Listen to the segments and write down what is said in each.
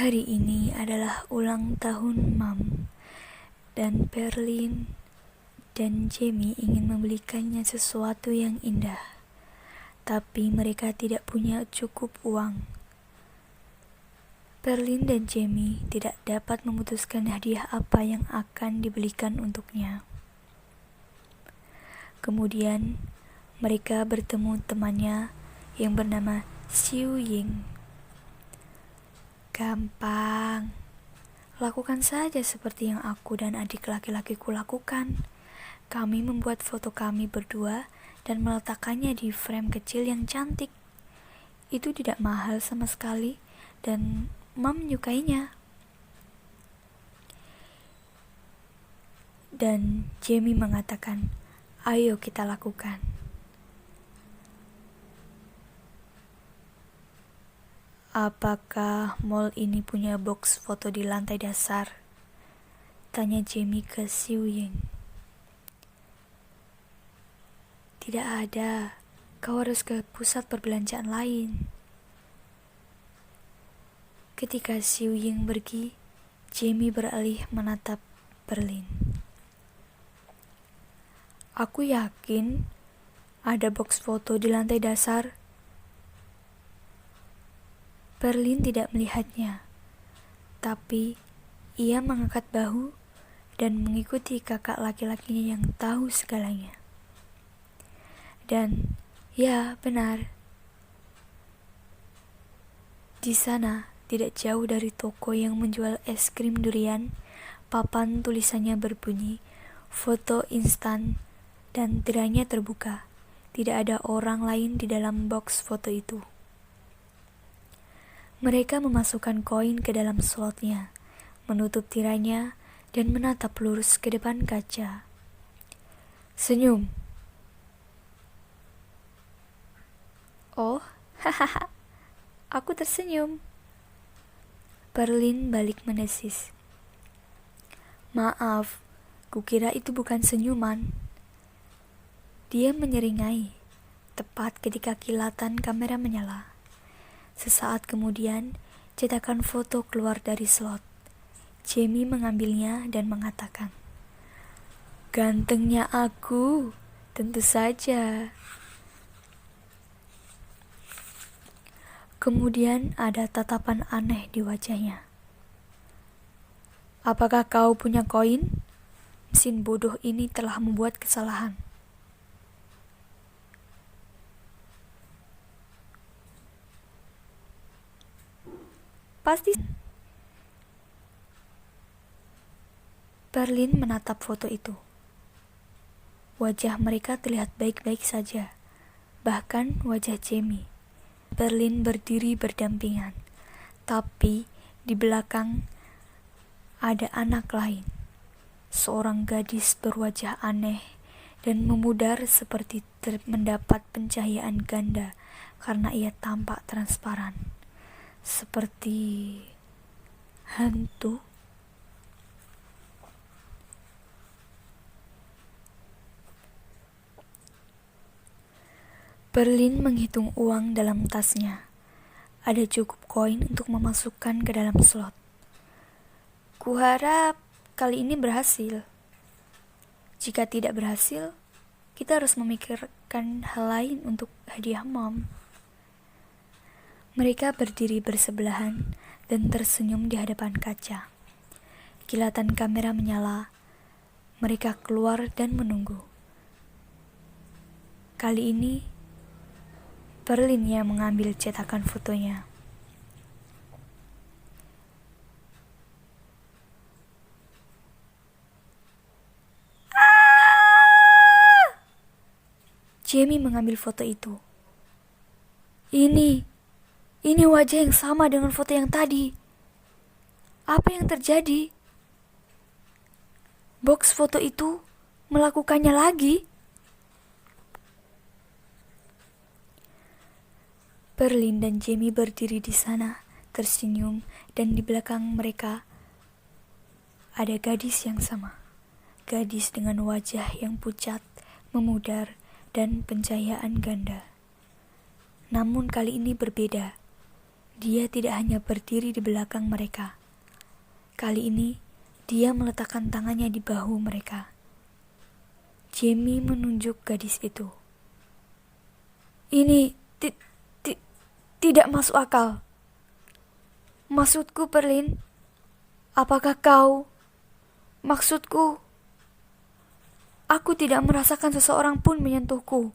Hari ini adalah ulang tahun Mam, dan Perlin dan Jamie ingin membelikannya sesuatu yang indah. Tapi mereka tidak punya cukup uang. Perlin dan Jamie tidak dapat memutuskan hadiah apa yang akan dibelikan untuknya. Kemudian mereka bertemu temannya yang bernama Xiu Ying. Gampang. Lakukan saja seperti yang aku dan adik laki-lakiku lakukan. Kami membuat foto kami berdua dan meletakkannya di frame kecil yang cantik. Itu tidak mahal sama sekali dan Mam menyukainya. Dan Jamie mengatakan, "Ayo kita lakukan." "Apakah mall ini punya box foto di lantai dasar?" tanya Jamie ke Xiu Ying. "Tidak ada, kau harus ke pusat perbelanjaan lain." Ketika Xiu Ying pergi, Jamie beralih menatap Perlin. "Aku yakin ada box foto di lantai dasar." Perlin tidak melihatnya, tapi ia mengangkat bahu dan mengikuti kakak laki-lakinya yang tahu segalanya. Dan ya, benar. Di sana, tidak jauh dari toko yang menjual es krim durian, papan tulisannya berbunyi, "Foto instan," dan tirainya terbuka. Tidak ada orang lain di dalam box foto itu. Mereka memasukkan koin ke dalam slotnya, menutup tirainya, dan menatap lurus ke depan kaca. "Senyum." "Oh, hahaha, aku tersenyum." Perlin balik mendesis. "Maaf, kukira itu bukan senyuman." Dia menyeringai, tepat ketika kilatan kamera menyala. Sesaat kemudian, cetakan foto keluar dari slot. Jamie mengambilnya dan mengatakan, "Gantengnya aku, tentu saja." Kemudian ada tatapan aneh di wajahnya. "Apakah kau punya koin? Mesin bodoh ini telah membuat kesalahan." "Pasti." Perlin menatap foto itu. Wajah mereka terlihat baik-baik saja, bahkan wajah Jamie. Perlin berdiri berdampingan, tapi di belakang ada anak lain, seorang gadis berwajah aneh dan memudar seperti mendapat pencahayaan ganda karena ia tampak transparan, seperti hantu. Perlin menghitung uang dalam tasnya. Ada cukup koin untuk memasukkan ke dalam slot. "Kuharap kali ini berhasil. Jika tidak berhasil, kita harus memikirkan hal lain untuk hadiah Mom." Mereka berdiri bersebelahan dan tersenyum di hadapan kaca. Kilatan kamera menyala. Mereka keluar dan menunggu. Kali ini, Perlin yang mengambil cetakan fotonya. Jamie mengambil foto itu. Ini wajah yang sama dengan foto yang tadi. Apa yang terjadi? Box foto itu melakukannya lagi. Perlin dan Jamie berdiri di sana, tersenyum, dan di belakang mereka ada gadis yang sama. Gadis dengan wajah yang pucat, memudar, dan pencahayaan ganda. Namun kali ini berbeda. Dia tidak hanya berdiri di belakang mereka. Kali ini, dia meletakkan tangannya di bahu mereka. Jamie menunjuk gadis itu. Ini tidak masuk akal. Maksudku, Perlin, apakah kau... Maksudku, aku tidak merasakan seseorang pun menyentuhku.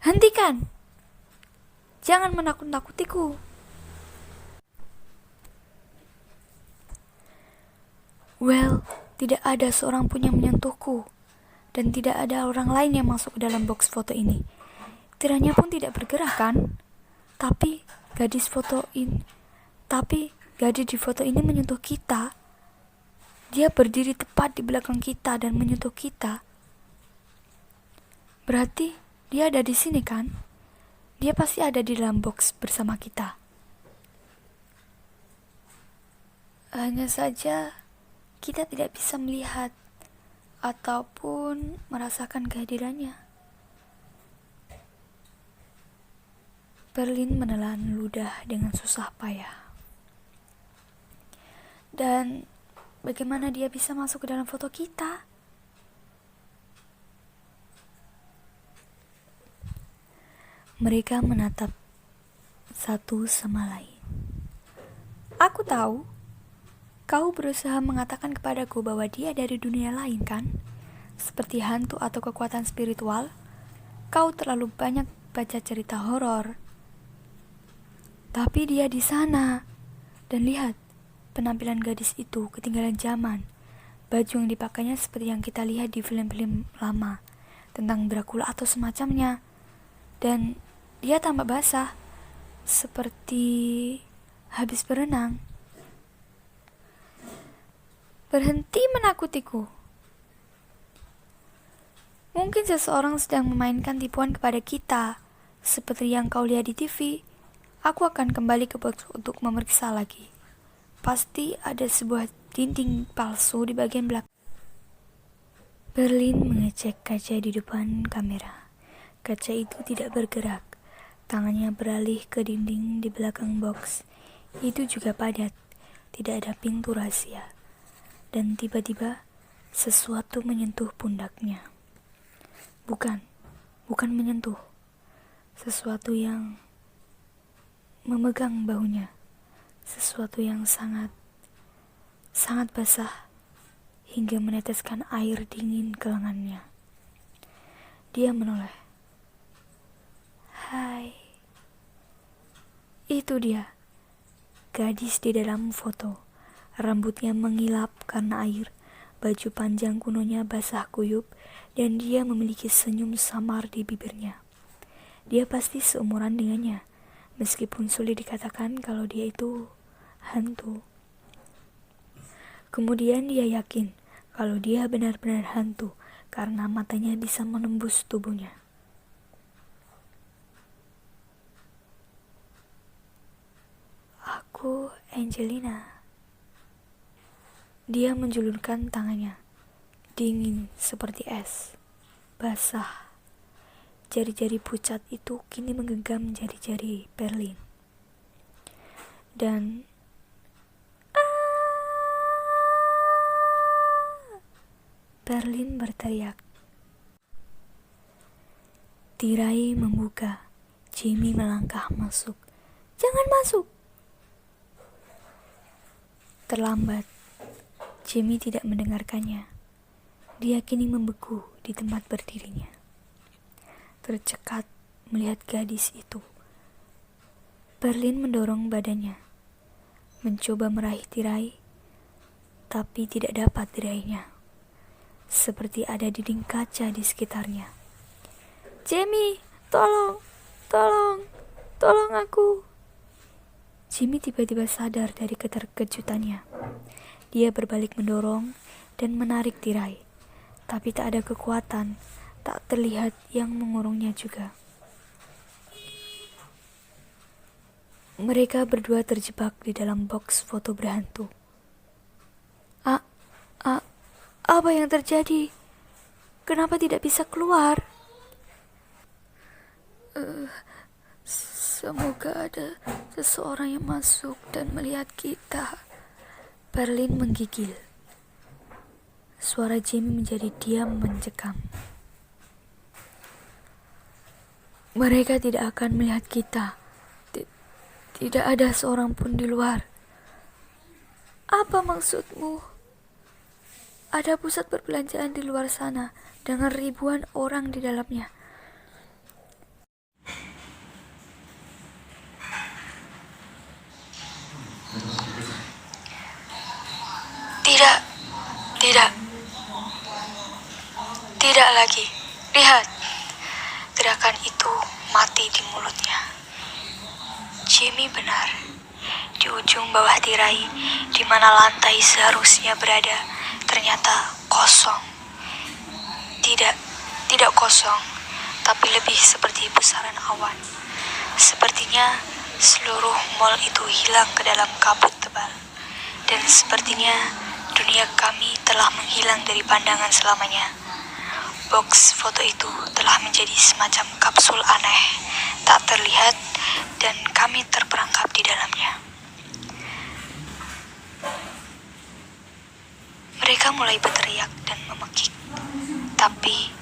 Hentikan! Jangan menakut-nakutiku. Well, tidak ada seorang pun yang menyentuhku. Dan tidak ada orang lain yang masuk ke dalam box foto ini. Tiranya pun tidak bergerak, kan? Tapi gadis di foto ini menyentuh kita. Dia berdiri tepat di belakang kita dan menyentuh kita. Berarti dia ada di sini, kan? Dia pasti ada di dalam box bersama kita. Hanya saja kita tidak bisa melihat ataupun merasakan kehadirannya. Perlin menelan ludah dengan susah payah. Dan bagaimana dia bisa masuk ke dalam foto kita? Mereka menatap satu sama lain. Aku tahu, kau berusaha mengatakan kepadaku bahwa dia dari dunia lain, kan? Seperti hantu atau kekuatan spiritual. Kau terlalu banyak baca cerita horor. Tapi dia di sana. Dan lihat, penampilan gadis itu ketinggalan zaman. Baju yang dipakainya seperti yang kita lihat di film-film lama tentang Dracula atau semacamnya. Dan dia tampak basah, seperti habis berenang. Berhenti menakutiku. Mungkin seseorang sedang memainkan tipuan kepada kita. Seperti yang kau lihat di TV. Aku akan kembali ke box untuk memeriksa lagi. Pasti ada sebuah dinding palsu di bagian belakang. Perlin mengecek kaca di depan kamera. Kaca itu tidak bergerak. Tangannya beralih ke dinding di belakang box. Itu juga padat. Tidak ada pintu rahasia. Dan tiba-tiba sesuatu menyentuh pundaknya. Bukan menyentuh. Sesuatu yang memegang bahunya. Sesuatu yang sangat basah hingga meneteskan air dingin ke lengannya. Dia menoleh. Hai. Itu dia, gadis di dalam foto. Rambutnya mengilap karena air, baju panjang kunonya basah kuyup, dan dia memiliki senyum samar di bibirnya. Dia pasti seumuran dengannya, meskipun sulit dikatakan kalau dia itu hantu. Kemudian dia yakin kalau dia benar-benar hantu karena matanya bisa menembus tubuhnya. Aku Angelina. Dia menjulurkan tangannya, dingin seperti es, basah. Jari-jari pucat itu kini menggenggam jari-jari Perlin. Dan Perlin berteriak. Tirai membuka. Jamie melangkah masuk. Jangan masuk. Terlambat. Jamie tidak mendengarkannya. Dia kini membeku di tempat berdirinya. Tercekat melihat gadis itu. Perlin mendorong badannya. Mencoba meraih tirai. Tapi tidak dapat diraihnya. Seperti ada dinding kaca di sekitarnya. Jamie, tolong aku. Jamie tiba-tiba sadar dari keterkejutannya. Dia berbalik mendorong dan menarik tirai. Tapi tak ada kekuatan, tak terlihat yang mengurungnya juga. Mereka berdua terjebak di dalam box foto berhantu. Apa yang terjadi? Kenapa tidak bisa keluar? Semoga ada seseorang yang masuk dan melihat kita. Berlin menggigil. Suara Jamie menjadi diam mencekam. Mereka tidak akan melihat kita. Tidak ada seorang pun di luar. Apa maksudmu? Ada pusat perbelanjaan di luar sana dengan ribuan orang di dalamnya. Tidak lagi. Lihat, gerakan itu mati di mulutnya. Jamie benar. Di ujung bawah tirai, di mana lantai seharusnya berada, ternyata kosong. Tidak kosong, tapi lebih seperti pusaran awan. Sepertinya seluruh mall itu hilang ke dalam kabut tebal. Dan sepertinya dunia kami telah menghilang dari pandangan selamanya. Box foto itu telah menjadi semacam kapsul aneh, tak terlihat, dan kami terperangkap di dalamnya. Mereka mulai berteriak dan memekik, tapi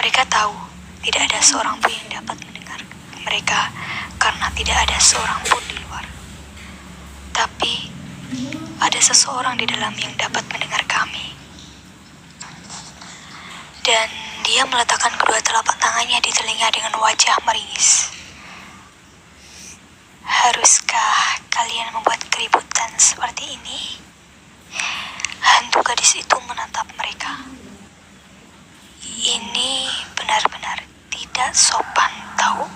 mereka tahu tidak ada seorang pun yang dapat mendengar mereka karena tidak ada seorang pun di luar. Tapi ada seseorang di dalam yang dapat mendengar kami. Dan dia meletakkan kedua telapak tangannya di telinga dengan wajah meringis. Haruskah kalian membuat keributan seperti ini? Hantu gadis itu menatap mereka. Ini benar-benar tidak sopan, tahu?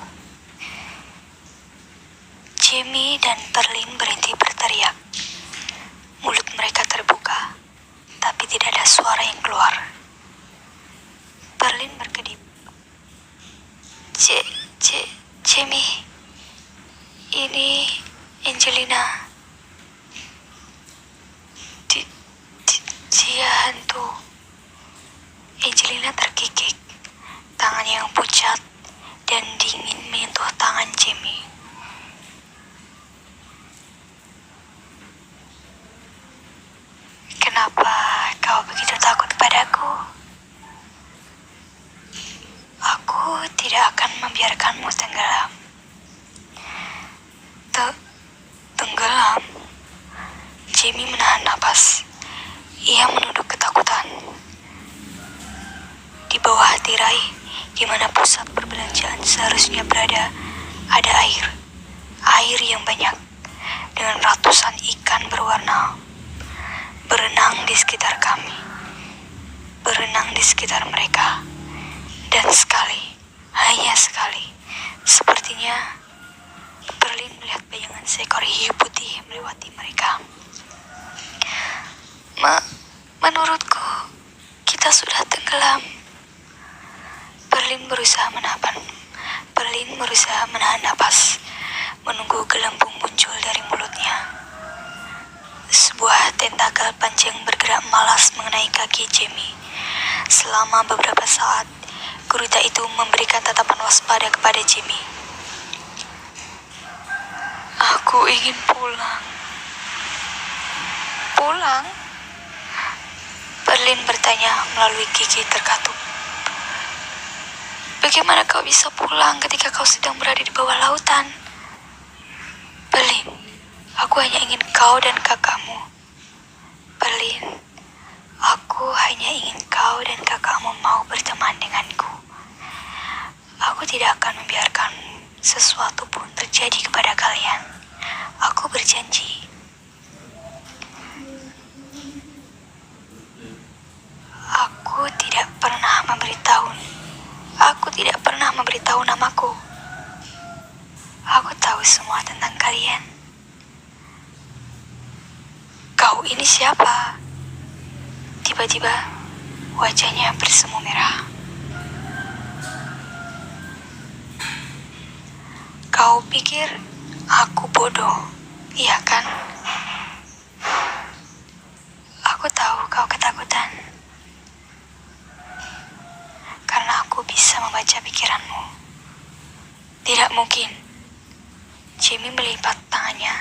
Jamie dan Berlin berhenti berteriak. Mulut mereka terbuka, tapi tidak ada suara yang keluar. Berlin berkedip. Jamie, ini Angelina. Dia hantu. Angelina terkikik. Tangannya yang pucat dan dingin menyentuh tangan Jamie. Kenapa kau begitu takut padaku? Aku tidak akan membiarkanmu tenggelam. Tenggelam? Jamie menahan napas. Ia menunduk ketakutan. Di bawah tirai, di mana pusat perbelanjaan seharusnya berada, ada air. Air yang banyak, dengan ratusan ikan berwarna, berenang di sekitar kami. Berenang di sekitar mereka. Dan sekali, hanya sekali, sepertinya Berlin melihat bayangan seekor hiu putih melewati mereka. Menurutku, kita sudah tenggelam. Berlin berusaha menahan napas, menunggu gelembung muncul dari mulutnya. Sebuah tentakel panjang bergerak malas mengenai kaki Jamie. Selama beberapa saat, gurita itu memberikan tatapan waspada kepada Jamie. Aku ingin pulang. Pulang? Berlin bertanya melalui gigi terkatup. Bagaimana kau bisa pulang ketika kau sedang berada di bawah lautan? Berlin, aku hanya ingin kau dan kakakmu. Berlin, aku hanya ingin kau dan kakakmu mau berteman denganku. Aku tidak akan membiarkan sesuatu pun terjadi kepada kalian. Aku berjanji. Aku tidak pernah memberitahu namaku. Aku tahu semua tentang kalian. Kau ini siapa? Tiba-tiba wajahnya bersemu merah. Kau pikir aku bodoh, iya kan? Aku tahu kau ketakutan. Karena aku bisa membaca pikiranmu. Tidak mungkin. Jamie melipat tangannya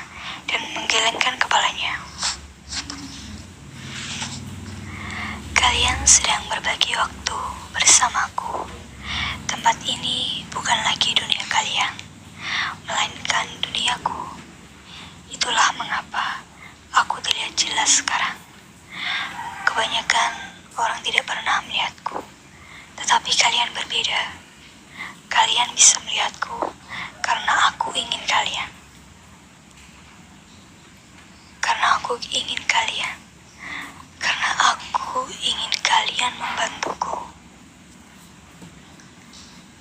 dan menggelengkan kepalanya. Kalian sedang berbagi waktu bersamaku. Tempat ini bukan lagi dunia kalian, melainkan duniaku. Itulah mengapa aku terlihat jelas sekarang. Kebanyakan orang tidak pernah melihatku, tetapi kalian berbeda. Kalian bisa melihatku karena aku ingin kalian. Karena aku ingin kalian. Karena aku ingin kalian membantuku.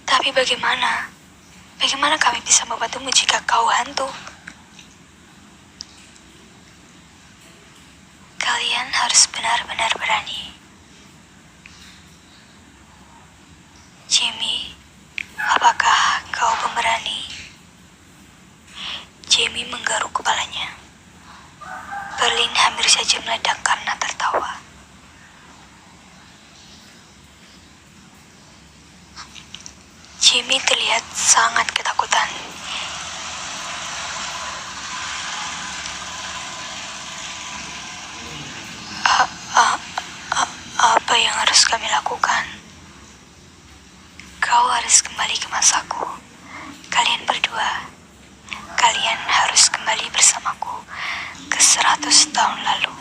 Tapi bagaimana? Bagaimana kami bisa membantumu jika kau hantu? Kalian harus benar-benar berani. Jamie, apakah kau pemberani? Jamie menggaruk kepalanya. Berlin hampir saja meledak karena tertawa. Jamie terlihat sangat ketakutan. Apa yang harus kami lakukan? Kau harus kembali ke masaku. Kalian berdua. Kalian harus kembali bersamaku ke 100 tahun lalu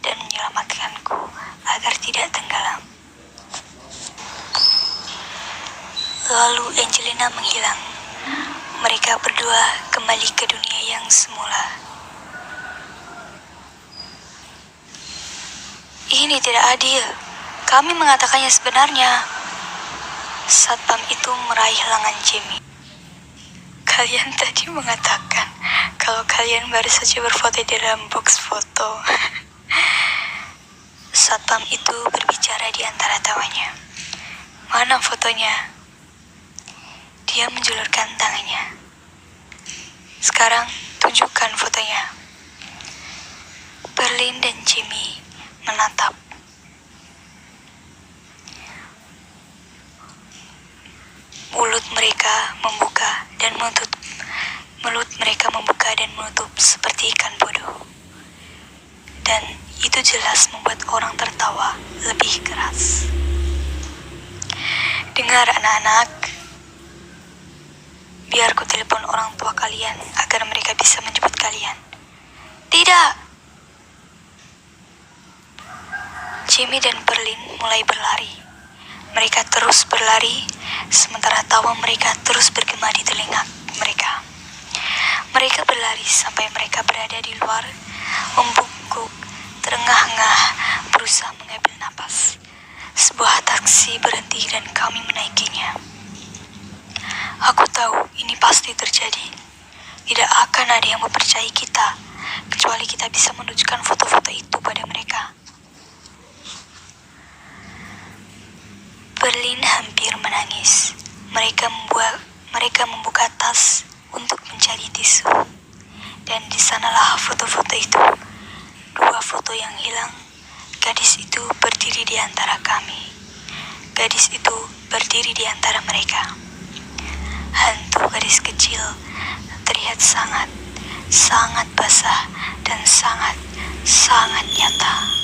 dan menyelamatkanku agar tidak tenggelam. Lalu Angelina menghilang. Mereka berdua kembali ke dunia yang semula. Ini tidak adil. Kami mengatakannya sebenarnya. Satpam itu meraih lengan Jamie. Kalian tadi mengatakan kalau kalian baru saja berfoto di dalam box foto. Satpam itu berbicara di antara tawanya. Mana fotonya? Dia menjulurkan tangannya. Sekarang tunjukkan fotonya. Berlin dan Jamie menatap. Mulut mereka membuka dan menutup. Mulut mereka membuka dan menutup seperti ikan bodoh. Dan itu jelas membuat orang tertawa lebih keras. Dengar anak-anak, biar ku telepon orang tua kalian agar mereka bisa menjemput kalian. Tidak! Jamie dan Berlin mulai berlari. Mereka terus berlari, sementara tawa mereka terus bergema di telinga mereka. Mereka berlari sampai mereka berada di luar, membungkuk, terengah-engah, berusaha mengambil napas. Sebuah taksi berhenti dan kami menaikinya. Aku tahu ini pasti terjadi. Tidak akan ada yang mempercayai kita, kecuali kita bisa menunjukkan foto-foto itu pada mereka. Berlin hampir menangis. Mereka membuka tas untuk mencari tisu. Dan di sanalah foto-foto itu. 2 foto yang hilang. Gadis itu berdiri di antara kami. Gadis itu berdiri di antara mereka. Hantu gadis kecil terlihat sangat basah dan sangat nyata.